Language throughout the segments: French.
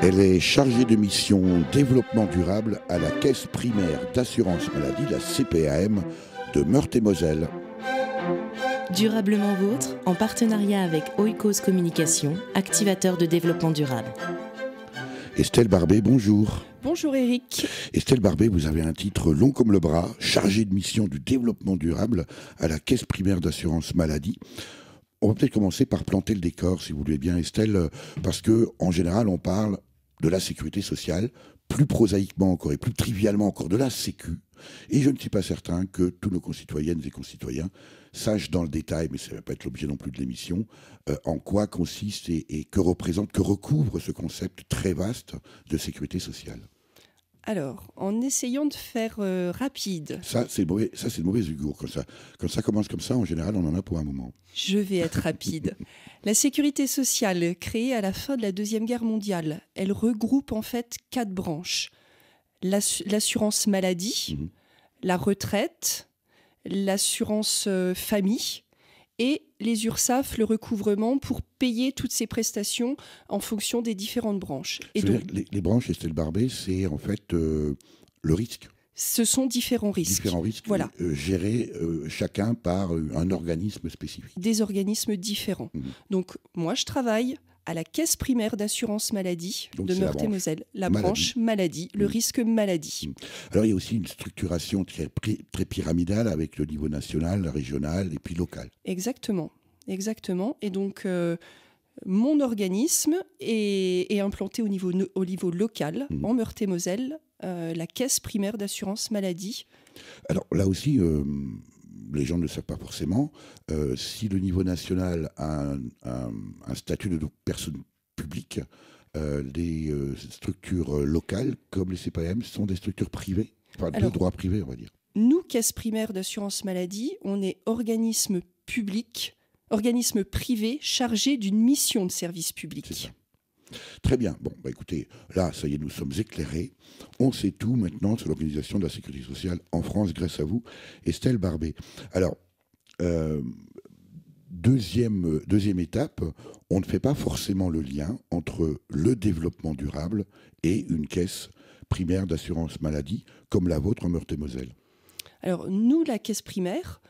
Elle est chargée de mission développement durable à la Caisse primaire d'assurance maladie, la CPAM, de Meurthe-et-Moselle. Durablement Vôtre, en partenariat avec Oikos Communication, activateur de développement durable. Estelle Barbet, bonjour. Bonjour Eric. Estelle Barbet, vous avez un titre long comme le bras, chargée de mission du développement durable à la Caisse primaire d'assurance maladie. On va peut-être commencer par planter le décor, si vous voulez bien, Estelle, parce que en général, on parle de la sécurité sociale, plus prosaïquement encore et plus trivialement encore de la sécu. Et je ne suis pas certain que tous nos concitoyennes et concitoyens sachent dans le détail, mais ça ne va pas être l'objet non plus de l'émission, en quoi consiste et que représente, que recouvre ce concept très vaste de sécurité sociale. Alors, en essayant de faire rapide. Ça, c'est de mauvais augure. Quand ça commence comme ça, en général, on en a pour un moment. Je vais être rapide. La sécurité sociale, créée à la fin de la Deuxième Guerre mondiale, elle regroupe en fait 4 branches. L'assurance maladie, la retraite, l'assurance famille et les URSSAF, le recouvrement pour payer toutes ces prestations en fonction des différentes branches. Et donc, les branches, Estelle Barbet, c'est en fait le risque. Ce sont différents risques. Différents risques voilà. Gérés chacun par un organisme spécifique. Des organismes différents. Donc moi, je travaille à la Caisse primaire d'assurance maladie de Meurthe-et-Moselle, la branche maladie, le risque maladie. Alors il y a aussi une structuration très pyramidale avec le niveau national, régional et puis local. Exactement. Et donc mon organisme est implanté au niveau local, en Meurthe-et-Moselle, la Caisse primaire d'assurance maladie. Alors là aussi, les gens ne le savent pas forcément, si le niveau national a un statut de personne publique, les structures locales, comme les CPAM, sont des structures privées, enfin de droit privé, on va dire. Nous, Caisse primaire d'assurance maladie, on est organisme public, organisme privé chargé d'une mission de service public. C'est ça. Très bien. Bon, écoutez, là, ça y est, nous sommes éclairés. On sait tout maintenant sur l'organisation de la sécurité sociale en France, grâce à vous, Estelle Barbet. Alors, deuxième étape, on ne fait pas forcément le lien entre le développement durable et une caisse primaire d'assurance maladie comme la vôtre en Meurthe-et-Moselle. Alors, nous, la caisse primaire,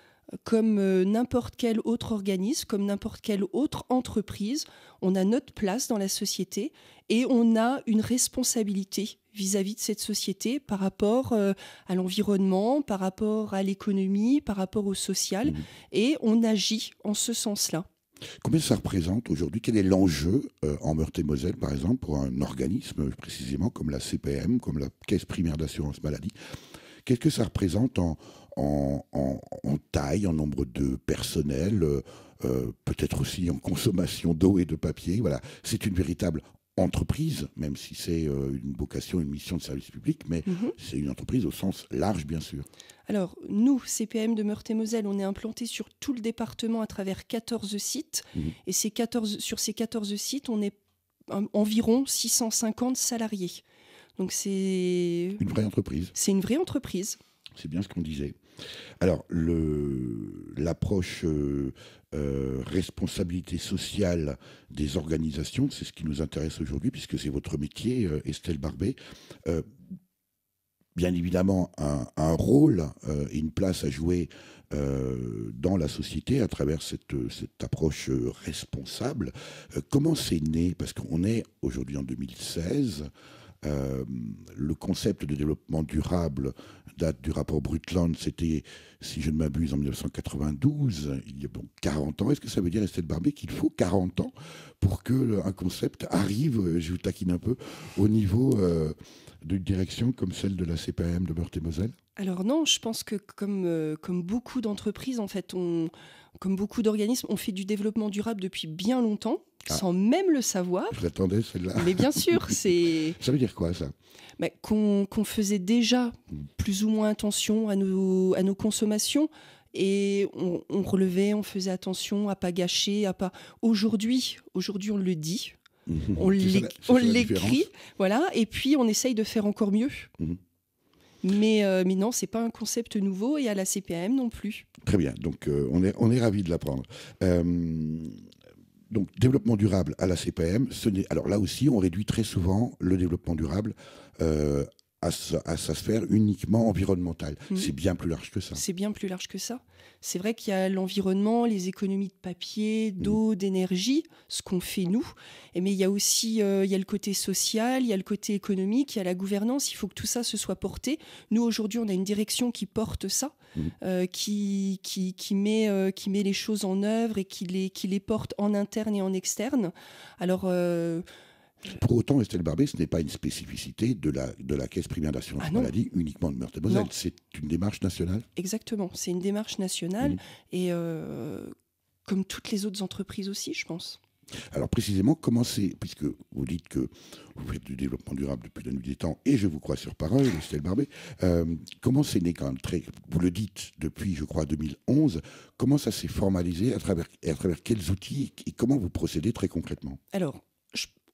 comme n'importe quel autre organisme, comme n'importe quelle autre entreprise, on a notre place dans la société et on a une responsabilité vis-à-vis de cette société par rapport à l'environnement, par rapport à l'économie, par rapport au social, et on agit en ce sens-là. Combien ça représente aujourd'hui? Quel est l'enjeu en Meurthe-et-Moselle, par exemple, pour un organisme précisément comme la CPM, comme la Caisse primaire d'assurance maladie? Qu'est-ce que ça représente en taille, en nombre de personnel, peut-être aussi en consommation d'eau et de papier? Voilà, c'est une véritable entreprise, même si c'est une vocation, une mission de service public, mais c'est une entreprise au sens large, bien sûr. Alors, nous, CPM de Meurthe-et-Moselle, on est implanté sur tout le département à travers 14 sites. Et sur ces 14 sites, on est environ 650 salariés. Donc c'est une vraie entreprise. C'est une vraie entreprise. C'est bien ce qu'on disait. Alors, l'approche responsabilité sociale des organisations, c'est ce qui nous intéresse aujourd'hui, puisque c'est votre métier, Estelle Barbet. Bien évidemment, un rôle et une place à jouer dans la société à travers cette approche responsable. Comment c'est né? Parce qu'on est aujourd'hui en 2016. Le concept de développement durable date du rapport Brundtland, c'était, si je ne m'abuse, en 1992, il y a bon 40 ans. Est-ce que ça veut dire, Estelle Barbet, qu'il faut 40 ans pour qu'un concept arrive, je vous taquine un peu, au niveau d'une direction comme celle de la CPAM de Meurthe-et-Moselle? Alors non, je pense que comme beaucoup d'entreprises, en fait, comme beaucoup d'organismes, on fait du développement durable depuis bien longtemps. Sans même le savoir. Je l'attendais, celle-là. Mais bien sûr, c'est... Ça veut dire quoi, ça? Qu'on faisait déjà plus ou moins attention à nos consommations. Et on relevait, on faisait attention à ne pas gâcher, à pas... Aujourd'hui, on le dit. On l'écrit. Voilà. Et puis, on essaye de faire encore mieux. Mais non, ce n'est pas un concept nouveau et à la CPAM non plus. Très bien. Donc, on est ravis de l'apprendre. Donc, développement durable à la CPM, alors là aussi, on réduit très souvent le développement durable à sa sphère uniquement environnementale. C'est bien plus large que ça. C'est bien plus large que ça. C'est vrai qu'il y a l'environnement, les économies de papier, d'eau, d'énergie, ce qu'on fait nous. Mais il y a aussi il y a le côté social, il y a le côté économique, il y a la gouvernance. Il faut que tout ça se soit porté. Nous, aujourd'hui, on a une direction qui porte ça, qui met les choses en œuvre et qui les porte en interne et en externe. Alors... Pour autant, Estelle Barbé, ce n'est pas une spécificité de la Caisse primaire d'assurance maladie uniquement de Meurthe-et-Moselle. C'est une démarche nationale. Exactement, c'est une démarche nationale et comme toutes les autres entreprises aussi, je pense. Alors précisément, comment c'est, puisque vous dites que vous faites du développement durable depuis la nuit des temps, et je vous crois sur parole, Estelle Barbé, comment c'est né quand même vous le dites depuis, je crois, 2011, comment ça s'est formalisé, à travers quels outils, et comment vous procédez très concrètement? Alors,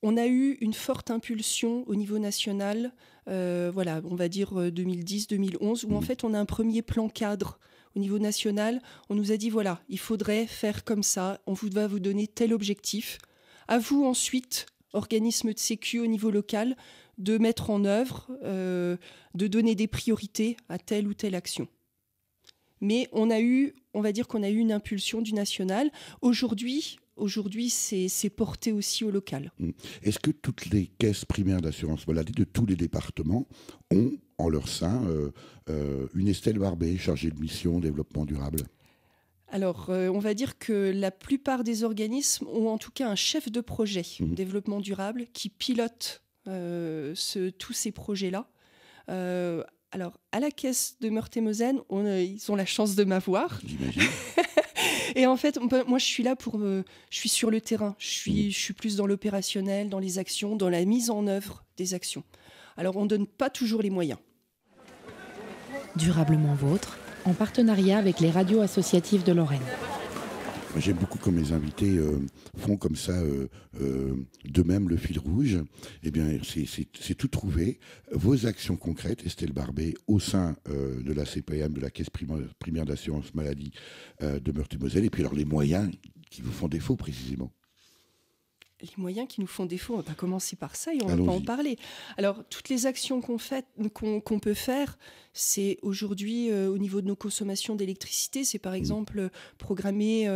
on a eu une forte impulsion au niveau national, on va dire 2010-2011, où en fait on a un premier plan cadre au niveau national. On nous a dit voilà, il faudrait faire comme ça, on va vous donner tel objectif. À vous ensuite, organisme de sécu au niveau local, de mettre en œuvre, de donner des priorités à telle ou telle action. Mais on va dire qu'on a eu une impulsion du national. Aujourd'hui, c'est porté aussi au local. Est-ce que toutes les caisses primaires d'assurance maladie de tous les départements ont en leur sein une Estelle Barbé chargée de mission développement durable? Alors, on va dire que la plupart des organismes ont en tout cas un chef de projet développement durable qui pilote tous ces projets-là. Alors, à la Caisse de Meurthe-et-Moselle, ils ont la chance de m'avoir. J'imagine. Et en fait, moi, je suis là je suis sur le terrain. Je suis plus dans l'opérationnel, dans les actions, dans la mise en œuvre des actions. Alors, on ne donne pas toujours les moyens. Durablement Vôtre, en partenariat avec les radios associatives de Lorraine. J'aime beaucoup quand mes invités font comme ça d'eux-mêmes le fil rouge. Eh bien, c'est tout trouvé. Vos actions concrètes, Estelle Barbé, au sein de la CPM, de la Caisse primaire d'assurance maladie de Meurthe-et-Moselle, et puis alors les moyens qui vous font défaut précisément. Les moyens qui nous font défaut, on va commencer par ça et on va pas en parler. Alors, toutes les actions qu'on peut faire, c'est aujourd'hui, au niveau de nos consommations d'électricité, c'est par exemple programmer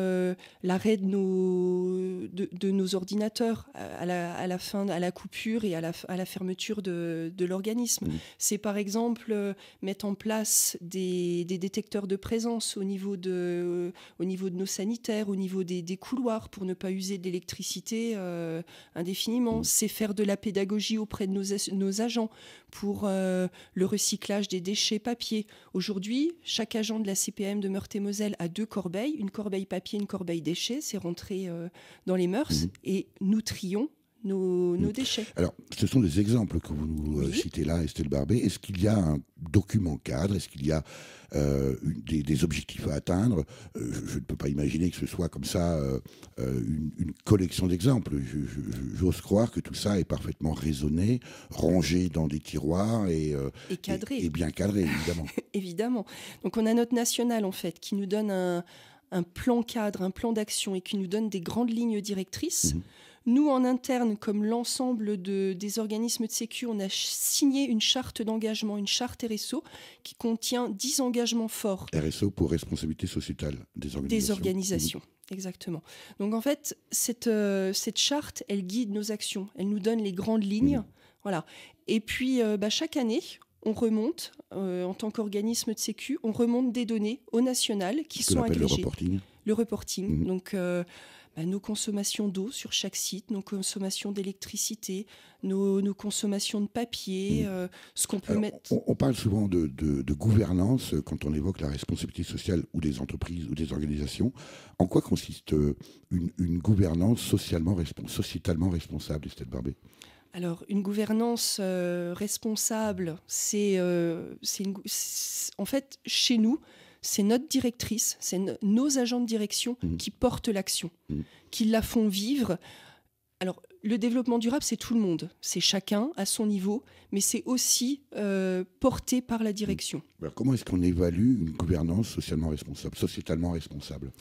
l'arrêt de nos ordinateurs à la coupure et à la fermeture de l'organisme. C'est par exemple mettre en place des détecteurs de présence au niveau de nos sanitaires, au niveau des couloirs pour ne pas user de l'électricité indéfiniment. C'est faire de la pédagogie auprès de nos agents pour le recyclage des déchets papier. Aujourd'hui, chaque agent de la CPM de Meurthe-et-Moselle a 2 corbeilles, une corbeille papier, une corbeille déchets. C'est rentré dans les mœurs et nous trions nos déchets. Alors, ce sont des exemples que vous nous citez là, Estelle Barbé. Est-ce qu'il y a un document cadre? Est-ce qu'il y a des objectifs à atteindre? Je ne peux pas imaginer que ce soit comme ça une collection d'exemples. J'ose croire que tout ça est parfaitement raisonné, rangé dans des tiroirs et cadré. Et bien cadré, évidemment. Évidemment. Donc on a notre national, en fait, qui nous donne un plan cadre, un plan d'action et qui nous donne des grandes lignes directrices. Nous, en interne, comme l'ensemble des organismes de sécu, on a signé une charte d'engagement, une charte RSO, qui contient 10 engagements forts. RSO pour responsabilité sociétale des organisations. Des organisations, exactement. Donc en fait, cette charte, elle guide nos actions, elle nous donne les grandes lignes. Voilà. Et puis, chaque année, on remonte, en tant qu'organisme de sécu, on remonte des données au national qui sont agrégées. Le reporting. Le reporting. Donc, nos consommations d'eau sur chaque site, nos consommations d'électricité, nos consommations de papier, ce qu'on peut mettre... On parle souvent de gouvernance quand on évoque la responsabilité sociale ou des entreprises ou des organisations. En quoi consiste une gouvernance socialement responsable, Estelle Barbé ? Alors, une gouvernance responsable, en fait, chez nous, c'est notre directrice, c'est nos agents de direction qui portent l'action, qui la font vivre. Alors, le développement durable, c'est tout le monde. C'est chacun à son niveau, mais c'est aussi porté par la direction. Alors, comment est-ce qu'on évalue une gouvernance socialement responsable, sociétalement responsable ?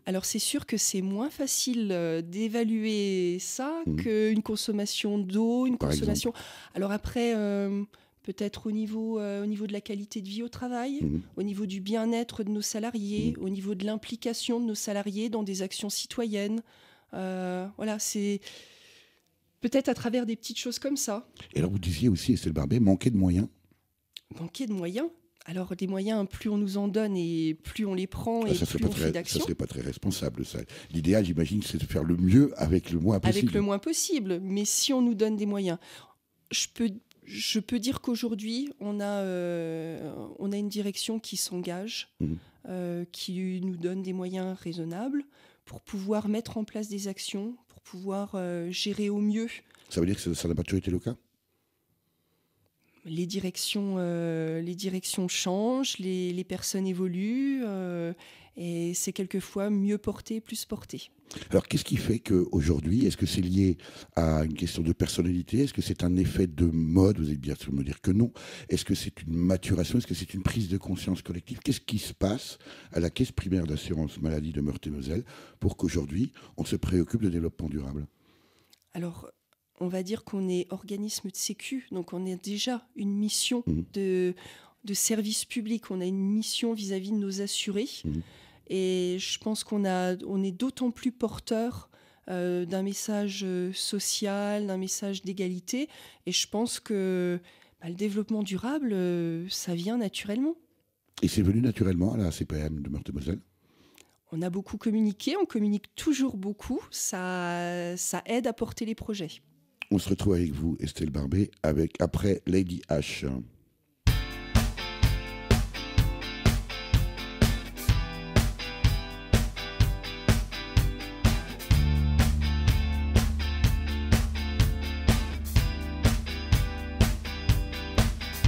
Alors c'est sûr que c'est moins facile d'évaluer ça qu'une consommation d'eau, une consommation... Alors après, peut-être au niveau de la qualité de vie au travail, au niveau du bien-être de nos salariés, au niveau de l'implication de nos salariés dans des actions citoyennes. Voilà, c'est peut-être à travers des petites choses comme ça. Et alors vous disiez aussi, Estelle Barbet, manquer de moyens. Manquer de moyens. Alors, des moyens, plus on nous en donne et plus on les prend et plus on fait d'actions. Ça ne serait pas très responsable, ça. L'idéal, j'imagine, c'est de faire le mieux avec le moins possible. Avec le moins possible. Mais si on nous donne des moyens, je peux dire qu'aujourd'hui, on a une direction qui s'engage, qui nous donne des moyens raisonnables pour pouvoir mettre en place des actions, pour pouvoir gérer au mieux. Ça veut dire que ça n'a pas toujours été le cas ? Les directions changent, les personnes évoluent et c'est quelquefois mieux porté, plus porté. Alors qu'est-ce qui fait qu'aujourd'hui, est-ce que c'est lié à une question de personnalité ? Est-ce que c'est un effet de mode ? Vous allez bien sûr me dire que non. Est-ce que c'est une maturation ? Est-ce que c'est une prise de conscience collective ? Qu'est-ce qui se passe à la Caisse primaire d'assurance maladie de Meurthe-et-Moselle pour qu'aujourd'hui, on se préoccupe de développement durable ? Alors, on va dire qu'on est organisme de sécu, donc on a déjà une mission de service public, on a une mission vis-à-vis de nos assurés. Et je pense qu'on est d'autant plus porteur d'un message social, d'un message d'égalité. Et je pense que le développement durable, ça vient naturellement. Et c'est venu naturellement à la CPM de Meurthe-et-Moselle ? On a beaucoup communiqué, on communique toujours beaucoup. Ça aide à porter les projets. On se retrouve avec vous, Estelle Barbet, après Lady H.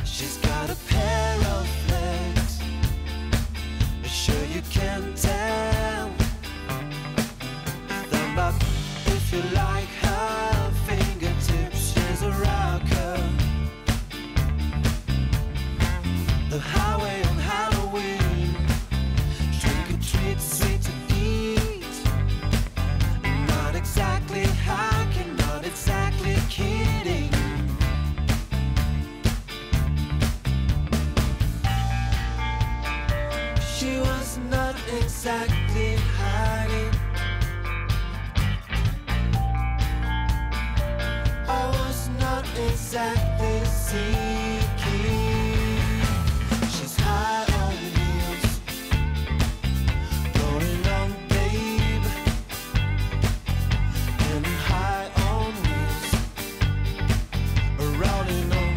She's got a pair of legs, sure you can tell. Thumb up if you like her fingertips, she's a rocker. The highway on Halloween, trick or treat, sweet to eat. Not exactly hacking, not exactly kidding. She was not exactly hiding. I was not exactly seeking. She's high on heels, rolling on babe, and high on wheels, rolling on.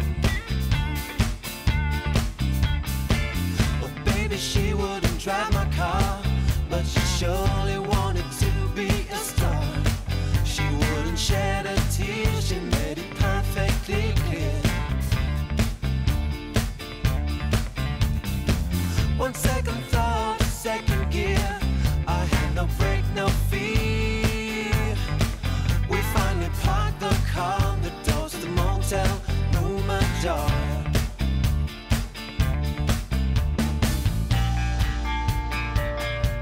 Oh baby, she wouldn't drive my car, but she surely wanted to be a star. She wouldn't shed a tear, she made it perfectly clear. One second thought, second gear, I had no break, no fear. We finally parked the car, the doors to the motel room ajar.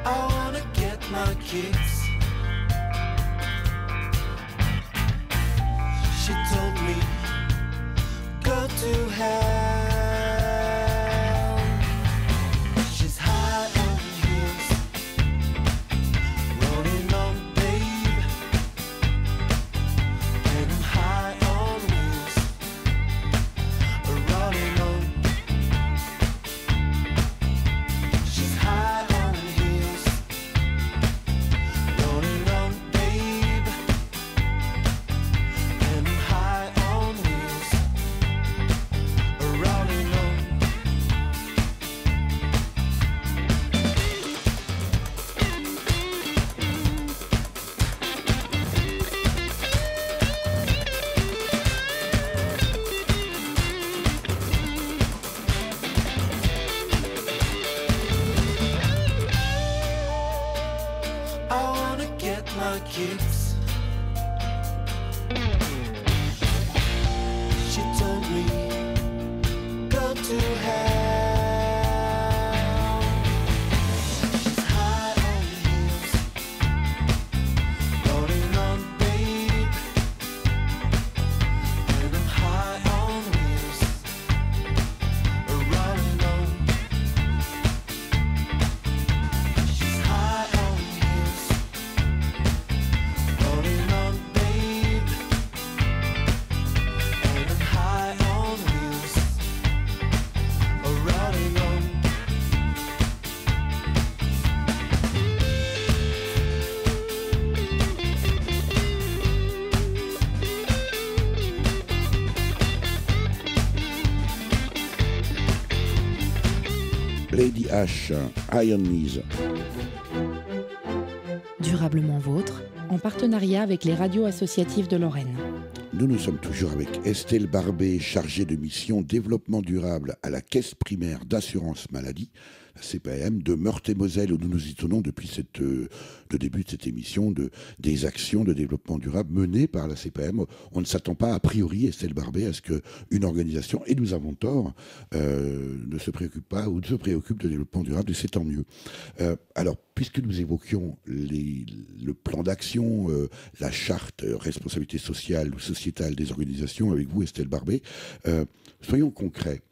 I wanna get my kicks. She told me, go to hell. She's high on heels, rolling on babe, and I'm high on wheels, rolling on. She's high on heels, Lady H, Iron Knees. Durablement Vôtre, en partenariat avec les radios associatives de Lorraine. Nous sommes toujours avec Estelle Barbet, chargée de mission développement durable à la Caisse primaire d'assurance maladie, la CPAM, de Meurthe-et-Moselle, où nous nous y tenons depuis le début de cette émission, des actions de développement durable menées par la CPAM. On ne s'attend pas, a priori, Estelle Barbet, à ce qu'une organisation, et nous avons tort, ne se préoccupe pas ou ne se préoccupe de développement durable, et c'est tant mieux. Alors, puisque nous évoquions le plan d'action, la charte responsabilité sociale ou sociétale des organisations avec vous, Estelle Barbet, soyons concrets.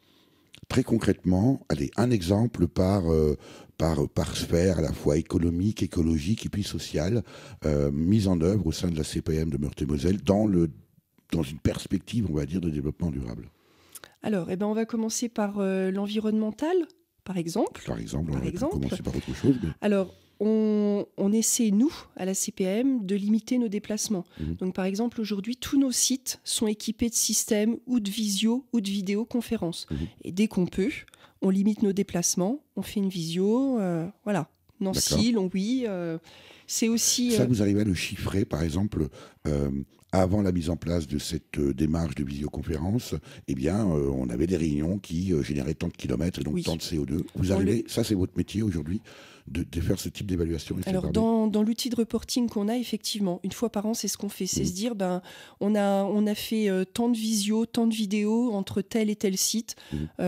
Très concrètement, allez, un exemple par sphère, à la fois économique, écologique et puis sociale, mise en œuvre au sein de la CPM de Meurthe-et-Moselle dans une perspective, on va dire, de développement durable. Alors, on va commencer par l'environnemental, par exemple. Par exemple, on va commencer par autre chose. Mais... Alors, on essaie, nous, à la CPM, de limiter nos déplacements. Donc, par exemple, aujourd'hui, tous nos sites sont équipés de systèmes ou de visio ou de vidéoconférences. Et dès qu'on peut, on limite nos déplacements, on fait une visio, voilà. Nancy, Longwy, c'est aussi... Ça, vous arrivez à le chiffrer, par exemple, avant la mise en place de cette démarche de visioconférence, eh bien, on avait des réunions qui généraient tant de kilomètres et donc tant de CO2. Vous arrivez, ça c'est votre métier aujourd'hui, de faire ce type d'évaluation? Alors, dans l'outil de reporting qu'on a, effectivement, une fois par an, c'est ce qu'on fait. C'est se dire, on a fait tant de visio, tant de vidéos entre tel et tel site,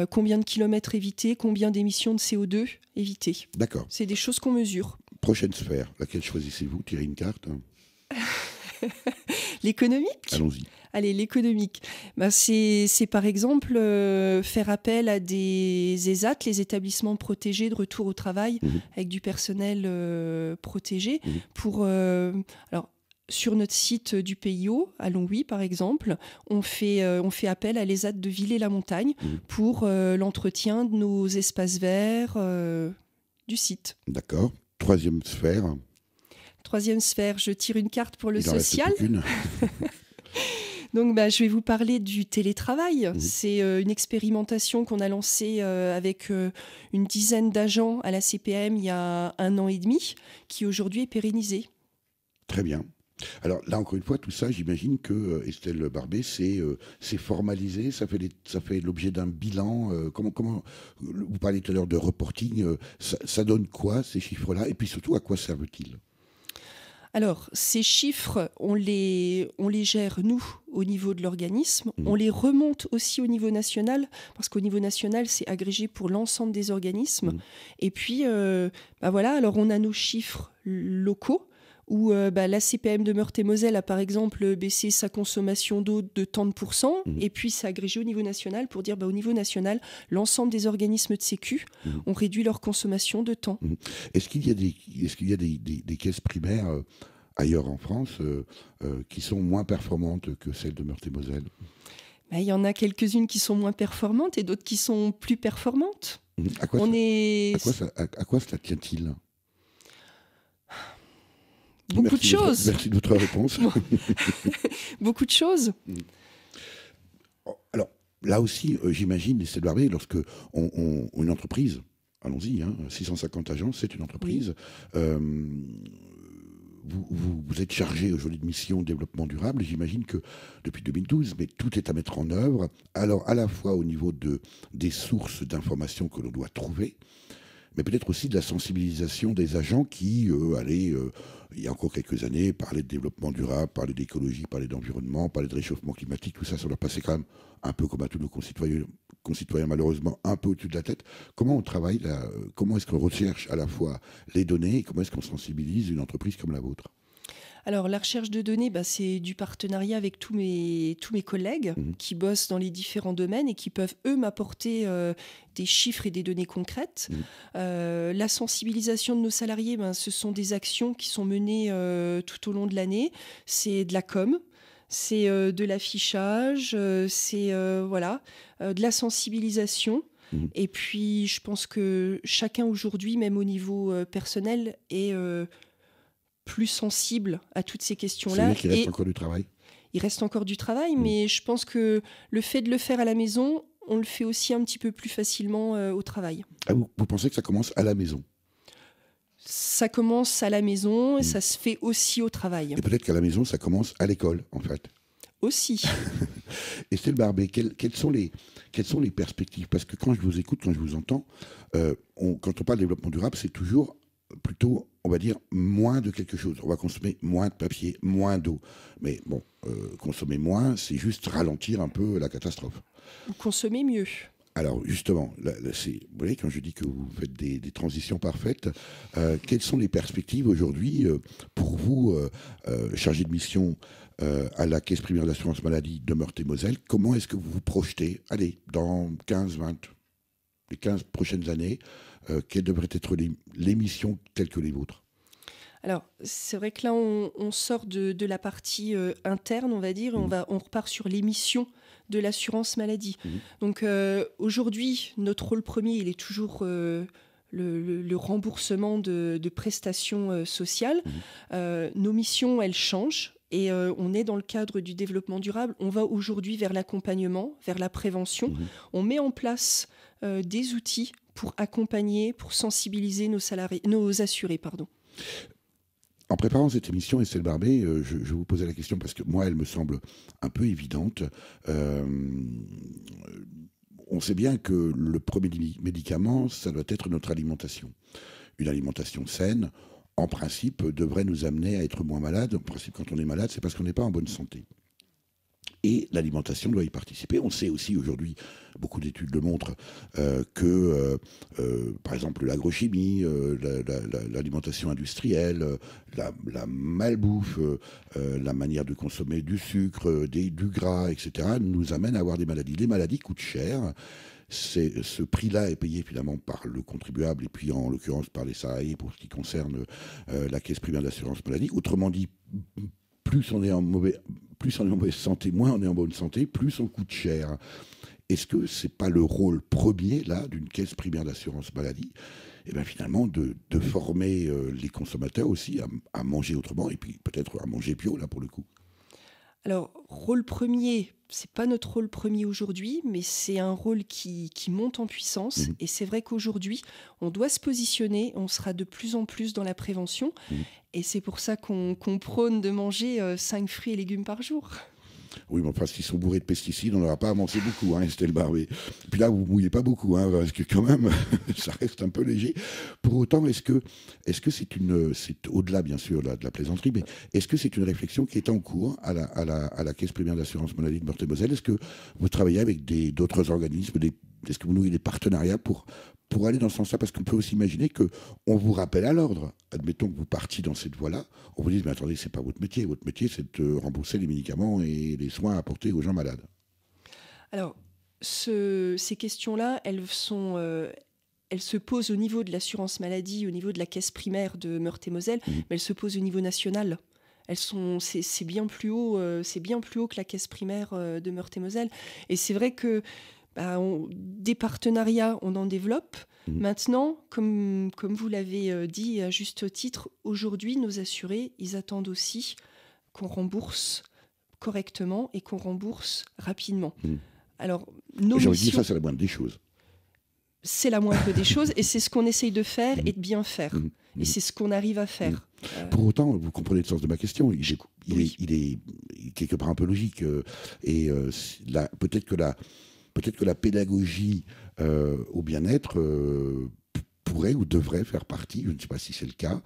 combien de kilomètres évités, combien d'émissions de CO2 évitées. D'accord. C'est des choses qu'on mesure. Prochaine sphère, laquelle choisissez-vous? Tirez une carte. L'économique. Allons-y. Allez, l'économique. C'est par exemple faire appel à des ESAT, les établissements protégés de retour au travail, avec du personnel protégé, pour... alors, sur notre site du PIO, à Longwy par exemple, on fait appel à l'ESAT de Villers-la-Montagne pour l'entretien de nos espaces verts du site. D'accord. Troisième sphère. Troisième sphère, je tire une carte pour le social. Il en reste plus qu'une. Donc, je vais vous parler du télétravail. C'est une expérimentation qu'on a lancée avec une dizaine d'agents à la CPM il y a 1 an et demi, qui aujourd'hui est pérennisée. Très bien. Alors là, encore une fois, tout ça, j'imagine que Estelle Barbet, c'est formalisé, ça fait l'objet d'un bilan. Comment vous parliez tout à l'heure de reporting, ça donne quoi, ces chiffres-là? Et puis surtout, à quoi servent-ils? Alors, ces chiffres, on les gère, nous, au niveau de l'organisme. On les remonte aussi au niveau national, parce qu'au niveau national, c'est agrégé pour l'ensemble des organismes. Et puis, voilà, alors on a nos chiffres locaux, où la CPM de Meurthe-et-Moselle a par exemple baissé sa consommation d'eau de tant de %, et puis c'est agrégé au niveau national pour dire au niveau national, l'ensemble des organismes de sécu ont réduit leur consommation de temps. Est-ce qu'il y a des caisses primaires ailleurs en France qui sont moins performantes que celles de Meurthe-et-Moselle? Il y en a quelques-unes qui sont moins performantes et d'autres qui sont plus performantes. À quoi cela tient-il? Beaucoup de choses. Merci de votre réponse. Beaucoup de choses. Alors, là aussi, j'imagine, Estelle Barbet, lorsque une entreprise, allons-y, 650 agents, c'est une entreprise, vous êtes chargé aujourd'hui de mission développement durable, et j'imagine que depuis 2012, mais tout est à mettre en œuvre, alors à la fois au niveau des sources d'informations que l'on doit trouver, mais peut-être aussi de la sensibilisation des agents qui, il y a encore quelques années, parlaient de développement durable, parlaient d'écologie, parlaient d'environnement, parlaient de réchauffement climatique, tout ça, ça leur passait quand même un peu comme à tous nos concitoyens malheureusement, un peu au-dessus de la tête. Comment on travaille là? Comment est-ce qu'on recherche à la fois les données et comment est-ce qu'on sensibilise une entreprise comme la vôtre? Alors, la recherche de données, c'est du partenariat avec tous mes collègues qui bossent dans les différents domaines et qui peuvent, eux, m'apporter des chiffres et des données concrètes. La sensibilisation de nos salariés, ce sont des actions qui sont menées tout au long de l'année. C'est de la com', c'est de l'affichage, c'est de la sensibilisation. Et puis, je pense que chacun aujourd'hui, même au niveau personnel, est... plus sensible à toutes ces questions-là. C'est-à-dire qu'il reste encore du travail? Il reste encore du travail, mais je pense que le fait de le faire à la maison, on le fait aussi un petit peu plus facilement au travail. Ah, vous pensez que ça commence à la maison? Ça commence à la maison et ça se fait aussi au travail. Et peut-être qu'à la maison, ça commence à l'école, en fait. Aussi. Estelle Barbet, quelles sont les perspectives? Parce que quand je vous écoute, quand je vous entends, quand on parle de développement durable, c'est toujours plutôt, on va dire, moins de quelque chose. On va consommer moins de papier, moins d'eau. Mais bon, consommer moins, c'est juste ralentir un peu la catastrophe. Ou consommer mieux. Alors justement, vous voyez, quand je dis que vous faites des transitions parfaites, quelles sont les perspectives aujourd'hui pour vous, chargé de mission à la Caisse primaire d'assurance maladie de Meurthe-et-Moselle? Comment est-ce que vous vous projetez, allez, dans les 15 prochaines années, quelles devraient être les missions telles que les vôtres? Alors, c'est vrai que là, on sort de la partie interne, on va dire, et on repart sur les missions de l'assurance maladie. Donc, aujourd'hui, notre rôle premier, il est toujours le remboursement de prestations sociales. Nos missions, elles changent. Et on est dans le cadre du développement durable. On va aujourd'hui vers l'accompagnement, vers la prévention. On met en place des outils pour accompagner, pour sensibiliser nos assurés. En préparant cette émission, Estelle Barbet, je vous posais la question parce que moi, elle me semble un peu évidente. On sait bien que le premier médicament, ça doit être notre alimentation. Une alimentation saine, en principe, devrait nous amener à être moins malades. En principe, quand on est malade, c'est parce qu'on n'est pas en bonne santé. Et l'alimentation doit y participer. On sait aussi aujourd'hui, beaucoup d'études le montrent, que, par exemple, l'agrochimie, l'alimentation industrielle, la malbouffe, la manière de consommer du sucre, du gras, etc., nous amène à avoir des maladies. Les maladies coûtent cher. Ce prix-là est payé finalement par le contribuable et puis en l'occurrence par les salariés pour ce qui concerne la Caisse primaire d'assurance maladie. Autrement dit, plus on est en mauvaise santé, moins on est en bonne santé, plus on coûte cher. Est-ce que c'est pas le rôle premier là d'une Caisse primaire d'assurance maladie, et bien finalement de former les consommateurs aussi à manger autrement et puis peut-être à manger bio là pour le coup? Alors, rôle premier, c'est pas notre rôle premier aujourd'hui, mais c'est un rôle qui monte en puissance. Et c'est vrai qu'aujourd'hui, on doit se positionner, on sera de plus en plus dans la prévention. Et c'est pour ça qu'on prône de manger 5 fruits et légumes par jour. Oui, mais enfin, s'ils sont bourrés de pesticides, on n'aura pas avancé beaucoup, hein, Estelle Barbet. Puis là, vous ne mouillez pas beaucoup, hein, parce que quand même, ça reste un peu léger. Pour autant, est-ce que c'est au-delà, bien sûr, de la plaisanterie, mais est-ce que c'est une réflexion qui est en cours à la Caisse primaire d'assurance maladie de Meurthe-et-Moselle? Est-ce que vous travaillez avec d'autres organismes, est-ce que vous nouez des partenariats pour aller dans ce sens-là? Parce qu'on peut aussi imaginer qu'on vous rappelle à l'ordre. Admettons que vous partiez dans cette voie-là, on vous dit, mais attendez, c'est pas votre métier. Votre métier, c'est de rembourser les médicaments et les soins apportés aux gens malades. Alors, ces questions-là, elles se posent au niveau de l'assurance maladie, au niveau de la caisse primaire de Meurthe-et-Moselle, mais elles se posent au niveau national. C'est bien plus haut que la caisse primaire de Meurthe-et-Moselle. Et c'est vrai que des partenariats, on en développe. Maintenant, comme vous l'avez dit à juste titre, aujourd'hui, nos assurés, ils attendent aussi qu'on rembourse correctement et qu'on rembourse rapidement. Alors, j'ai envie de dire ça, c'est la moindre des choses. C'est la moindre des choses et c'est ce qu'on essaye de faire et de bien faire. Et c'est ce qu'on arrive à faire. Pour autant, vous comprenez le sens de ma question. Il est quelque part un peu logique. Peut-être que la pédagogie au bien-être pourrait ou devrait faire partie, je ne sais pas si c'est le cas,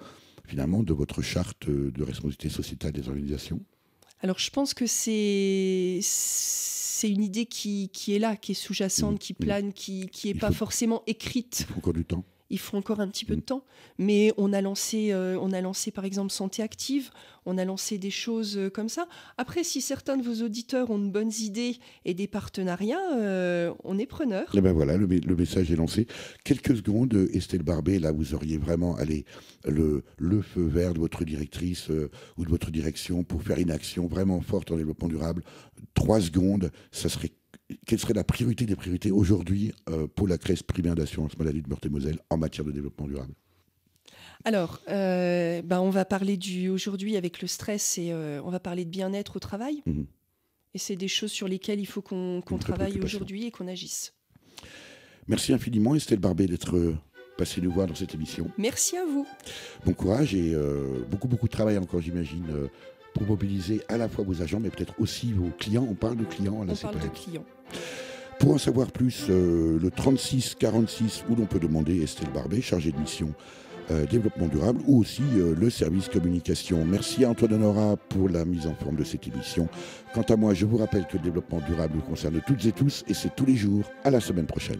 finalement, de votre charte de responsabilité sociétale des organisations. Alors, je pense que c'est une idée qui est là, qui est sous-jacente, qui plane, qui n'est pas forcément écrite. Il faut encore du temps. Il faut encore un petit peu de temps, mais on a lancé par exemple Santé Active, on a lancé des choses comme ça. Après, si certains de vos auditeurs ont de bonnes idées et des partenariats, on est preneur. Et ben voilà, le message est lancé. Quelques secondes, Estelle Barbet, là vous auriez vraiment le feu vert de votre directrice ou de votre direction pour faire une action vraiment forte en développement durable. 3 secondes, ça serait... Quelle serait la priorité des priorités aujourd'hui pour la Caisse primaire d'assurance maladie de Meurthe-et-Moselle en matière de développement durable? Alors, on va parler aujourd'hui avec le stress et on va parler de bien-être au travail. Et c'est des choses sur lesquelles il faut qu'on travaille aujourd'hui et qu'on agisse. Merci infiniment Estelle Barbet d'être passée nous voir dans cette émission. Merci à vous. Bon courage et beaucoup de travail encore, j'imagine, pour mobiliser à la fois vos agents, mais peut-être aussi vos clients. On parle de clients. On parle de clients. Pour en savoir plus, le 36 46 où l'on peut demander Estelle Barbet, chargée de mission développement durable, ou aussi le service communication. Merci à Antoine Honora pour la mise en forme de cette émission. Quant à moi, je vous rappelle que le développement durable nous concerne toutes et tous et c'est tous les jours. À la semaine prochaine.